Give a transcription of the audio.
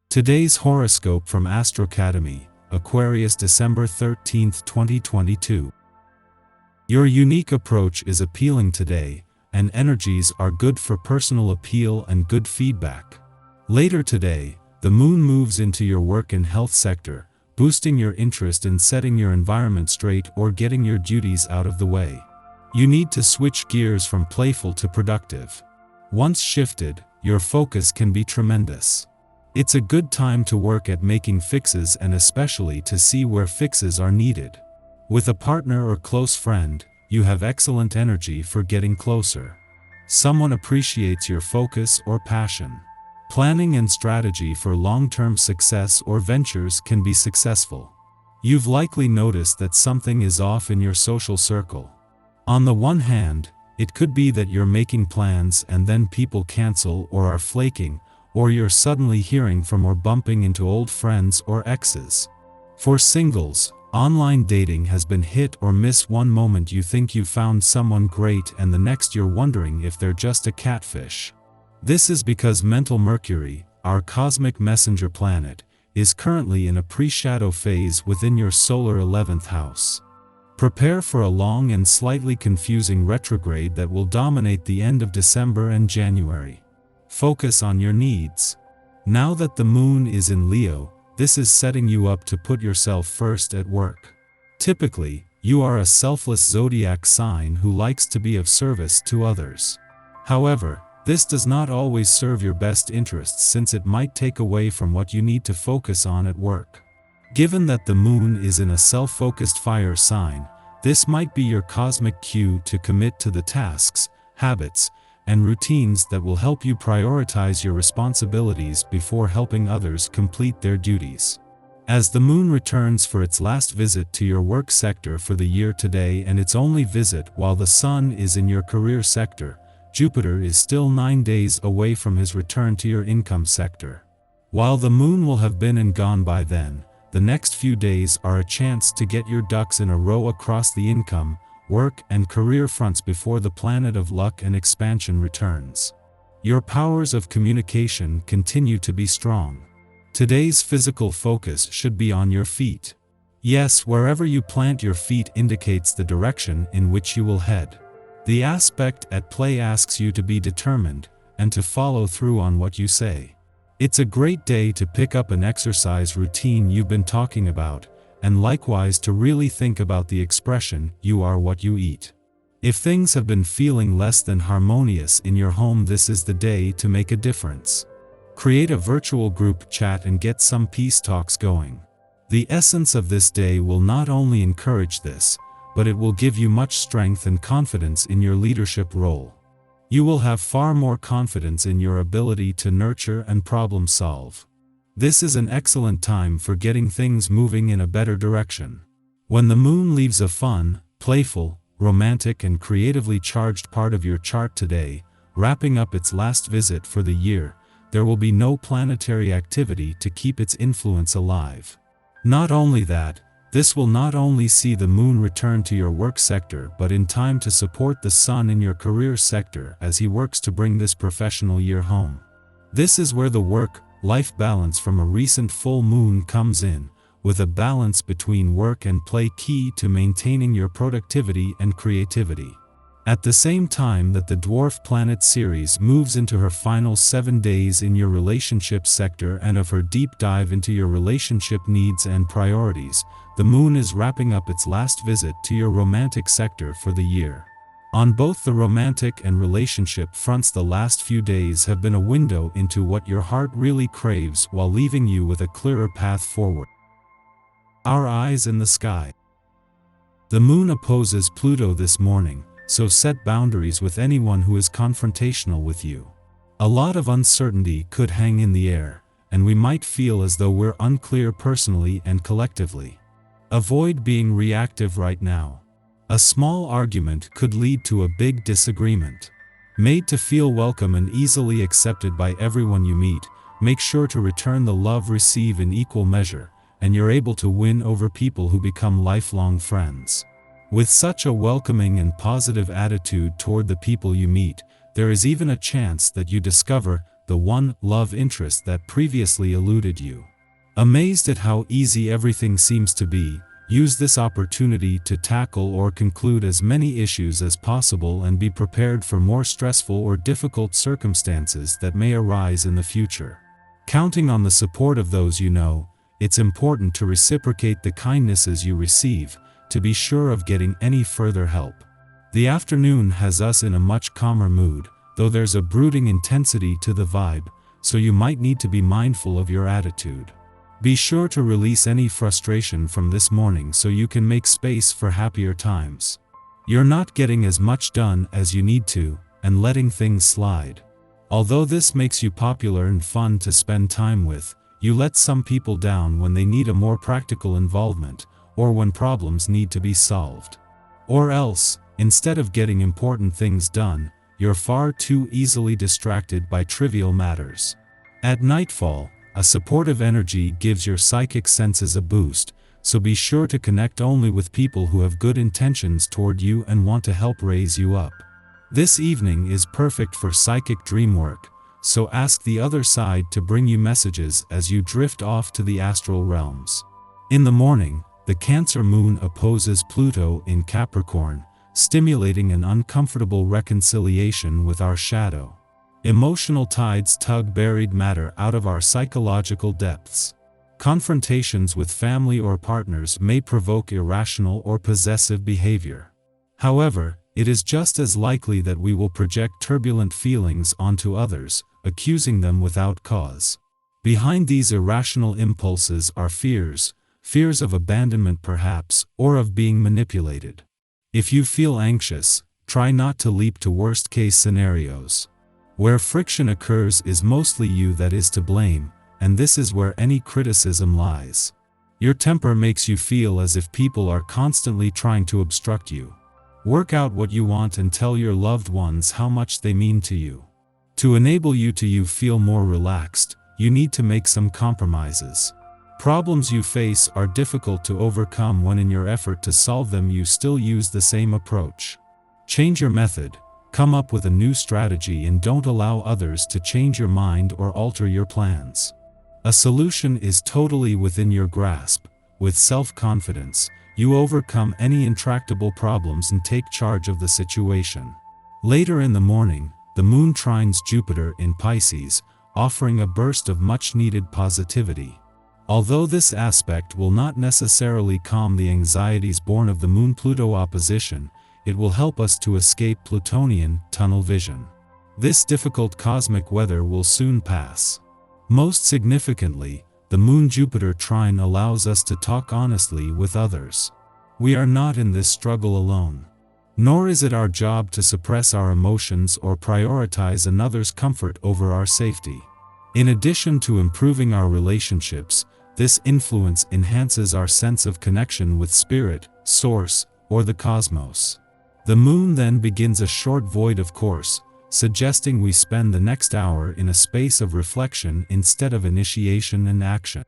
Today's horoscope from Astrocademy, Aquarius December 13, 2022. Your unique approach is appealing today, and energies are good for personal appeal and good feedback. Later today, the moon moves into your work and health sector, boosting your interest in setting your environment straight or getting your duties out of the way. You need to switch gears from playful to productive. Once shifted, your focus can be tremendous. It's a good time to work at making fixes and especially to see where fixes are needed. With a partner or close friend, you have excellent energy for getting closer. Someone appreciates your focus or passion. Planning and strategy for long-term success or ventures can be successful. You've likely noticed that something is off in your social circle. On the one hand, it could be that you're making plans and then people cancel or are flaking, or you're suddenly hearing from or bumping into old friends or exes. For singles, online dating has been hit or miss. One moment you think you found someone great and the next you're wondering if they're just a catfish. This is because mental Mercury, our cosmic messenger planet, is currently in a pre-shadow phase within your solar 11th house. Prepare for a long and slightly confusing retrograde that will dominate the end of December and January. Focus on your needs. Now that the moon is in Leo, this is setting you up to put yourself first at work. Typically, you are a selfless zodiac sign who likes to be of service to others. However, this does not always serve your best interests since it might take away from what you need to focus on at work. Given that the moon is in a self-focused fire sign, this might be your cosmic cue to commit to the tasks, habits, and routines that will help you prioritize your responsibilities before helping others complete their duties. As the moon returns for its last visit to your work sector for the year today and its only visit while the sun is in your career sector, Jupiter is still 9 days away from his return to your income sector. While the moon will have been and gone by then, the next few days are a chance to get your ducks in a row across the income, work and career fronts before the planet of luck and expansion returns. Your powers of communication continue to be strong. Today's physical focus should be on your feet. Yes, wherever you plant your feet indicates the direction in which you will head. The aspect at play asks you to be determined and to follow through on what you say. It's a great day to pick up an exercise routine you've been talking about, and likewise to really think about the expression, "You are what you eat." If things have been feeling less than harmonious in your home, this is the day to make a difference. Create a virtual group chat and get some peace talks going. The essence of this day will not only encourage this, but it will give you much strength and confidence in your leadership role. You will have far more confidence in your ability to nurture and problem solve. This is an excellent time for getting things moving in a better direction. When the moon leaves a fun, playful, romantic and creatively charged part of your chart today, wrapping up its last visit for the year, there will be no planetary activity to keep its influence alive. Not only that, this will not only see the moon return to your work sector but in time to support the sun in your career sector as he works to bring this professional year home. This is where the work-life balance from a recent full moon comes in, with a balance between work and play key to maintaining your productivity and creativity. At the same time that the dwarf planet Ceres moves into her final 7 days in your relationship sector and of her deep dive into your relationship needs and priorities, the moon is wrapping up its last visit to your romantic sector for the year. On both the romantic and relationship fronts, the last few days have been a window into what your heart really craves while leaving you with a clearer path forward. Our eyes in the sky. The moon opposes Pluto this morning, so set boundaries with anyone who is confrontational with you. A lot of uncertainty could hang in the air, and we might feel as though we're unclear personally and collectively. Avoid being reactive right now. A small argument could lead to a big disagreement. Made to feel welcome and easily accepted by everyone you meet, make sure to return the love received in equal measure, and you're able to win over people who become lifelong friends. With such a welcoming and positive attitude toward the people you meet, there is even a chance that you discover the one love interest that previously eluded you. Amazed at how easy everything seems to be, use this opportunity to tackle or conclude as many issues as possible and be prepared for more stressful or difficult circumstances that may arise in the future. Counting on the support of those you know, it's important to reciprocate the kindnesses you receive, to be sure of getting any further help. The afternoon has us in a much calmer mood, though there's a brooding intensity to the vibe, so you might need to be mindful of your attitude. Be sure to release any frustration from this morning so you can make space for happier times. You're not getting as much done as you need to, and letting things slide. Although this makes you popular and fun to spend time with, you let some people down when they need a more practical involvement, or when problems need to be solved. Or else, instead of getting important things done, you're far too easily distracted by trivial matters. At nightfall, a supportive energy gives your psychic senses a boost, so be sure to connect only with people who have good intentions toward you and want to help raise you up. This evening is perfect for psychic dream work, so ask the other side to bring you messages as you drift off to the astral realms. In the morning, the Cancer moon opposes Pluto in Capricorn, stimulating an uncomfortable reconciliation with our shadow. Emotional tides tug buried matter out of our psychological depths. Confrontations with family or partners may provoke irrational or possessive behavior. However, it is just as likely that we will project turbulent feelings onto others, accusing them without cause. Behind these irrational impulses are fears of abandonment perhaps, or of being manipulated. If you feel anxious, try not to leap to worst-case scenarios. Where friction occurs is mostly you that is to blame, and this is where any criticism lies. Your temper makes you feel as if people are constantly trying to obstruct you. Work out what you want and tell your loved ones how much they mean to you. To enable you to feel more relaxed, you need to make some compromises. Problems you face are difficult to overcome when in your effort to solve them you still use the same approach. Change your method. Come up with a new strategy and don't allow others to change your mind or alter your plans. A solution is totally within your grasp. With self-confidence, you overcome any intractable problems and take charge of the situation. Later in the morning, the moon trines Jupiter in Pisces, offering a burst of much-needed positivity. Although this aspect will not necessarily calm the anxieties born of the Moon-Pluto opposition, it will help us to escape Plutonian tunnel vision. This difficult cosmic weather will soon pass. Most significantly, the Moon-Jupiter trine allows us to talk honestly with others. We are not in this struggle alone. Nor is it our job to suppress our emotions or prioritize another's comfort over our safety. In addition to improving our relationships, this influence enhances our sense of connection with spirit, source, or the cosmos. The moon then begins a short void of course, suggesting we spend the next hour in a space of reflection instead of initiation and action.